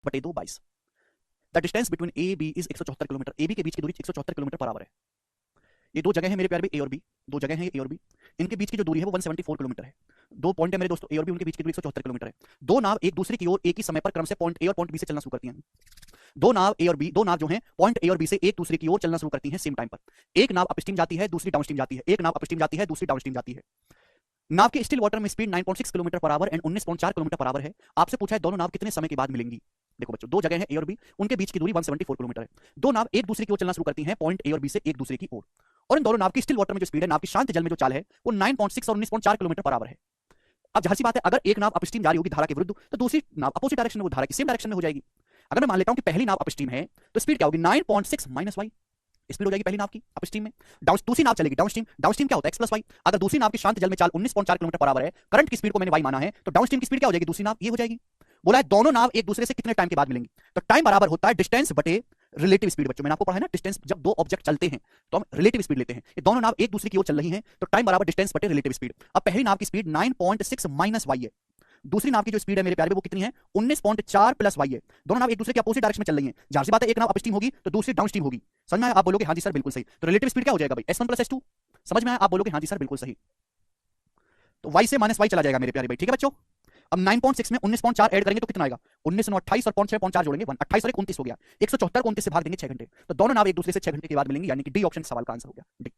बटे 2 22। The distance between A B is 174 kilometre. A B के बीच की दूरी 174 किलोमीटर पर आवर है। ये दो जगह है मेरे प्यारे भाई, ए और बी, दो जगह है ए और बी। इनके बीच की जो दूरी है वो 174 किलोमीटर है। दो पॉइंट है मेरे दोस्तों, ए और बी, उनके बीच की दूरी 174 किलोमीटर है। दो नाव एक दूसरे की ओर एक ही समय पर क्रम से पॉइंट ए और पॉइंट बी से चलना शुरू करती हैं। दो नाव ए और बी, दो नाव जो हैं पॉइंट ए और बी से एक दूसरे की ओर चलना शुरू करती हैं सेम टाइम पर। एक नाव अपस्ट्रीम जाती है, दूसरी डाउनस्ट्रीम जाती है। एक नाव अपस्ट्रीम जाती है, दूसरी डाउनस्ट्रीम जाती है। नाव के स्टिल वाटर में speed 9.6 kilometre per hour and 19.4 kilometre per hour है। आपसे पूछा है दोनों नाव कितने समय के बाद मिलेंगी। देखो बच्चों, दो जगह है ए और बी, उनके बीच की दूरी 174 किलोमीटर है। दो नाव एक दूसरे की ओर चलना शुरू करती हैं पॉइंट ए और बी से एक दूसरे की ओर, और इन दोनों नाव की स्टिल वाटर में जो स्पीड है, नाव की शांत जल में जो चाल है, वो 9.6 और 19.4 किलोमीटर पर आवर है। अब जाहिर सी बात है, अगर एक नाव अपस्ट्रीम जा रही होगी धारा के विरुद्ध, तो दूसरी नाव अपोजिट डायरेक्शन में, वो धारा की सेम डायरेक्शन में हो जाएगी। अगर मैं मान लेता हूं कि पहली नाव अपस्ट्रीम है, तो स्पीड क्या होगी 9.6 माइनस वाई स्पीड हो जाएगी पहली नाव की अपस्ट्रीम में। दूसरी नाव चलेगी डाउनस्ट्रीम, डाउनस्ट्रीम क्या होता है x प्लस वाई। अगर दूसरी नाव की शांत जल में चाल 19.4 किलोमीटर पर आवर है, करंट की स्पीड को मैंने वाई माना है, तो डाउनस्ट्रीम की स्पीड क्या हो जाएगी दूसरी नाव, ये हो जाएगी। बोला है दोनों नाव एक दूसरे से कितने टाइम के बाद मिलेंगी, तो टाइम बराबर होता है डिस्टेंस बटे रिलेटिव स्पीड। बच्चों मैंने आपको पढ़ा है ना, डिस्टेंस जब दो ऑब्जेक्ट चलते हैं तो हम रिलेटिव स्पीड लेते हैं। ये दोनों नाव एक दूसरे की ओर चल रही हैं, तो टाइम बराबर डिस्टेंस बटे रिलेटिव स्पीड। अब पहली नाव की स्पीड 9.6 माइनस वाई है, दूसरी नाव की जो स्पीड है मेरे प्यारे वो कितनी है 19.4 प्लस वाई है। दोनों नाव एक दूसरे के अपोजिट डायरेक्शन में चल रही हैं। जाहिर सी बात है, एक नाव अपस्ट्रीम होगी तो दूसरी डाउनस्ट्रीम होगी। समझ में आया? आप बोलोगे हाँ जी सर बिल्कुल सही। तो रिलेटिव स्पीड क्या हो जाएगा भाई, S1 प्लस S2। समझ में आया? आप बोलोगे हाँ जी सर बिल्कुल सही। तो y से माइनस वाई चला जाएगा मेरे प्यारे भाई, ठीक है बच्चों। अब 9.6 में 19.4 ऐड करेंगे तो कितना आएगा, 19 और 28 और 0.4 जोड़ेंगे 28 और 29 हो गया। 174 को 29 से भाग देंगे 6 घंटे, तो दोनों नाव एक दूसरे से 6 घंटे के बाद मिलेंगी, यानी कि डी ऑप्शन सवाल का आंसर हो गया डी।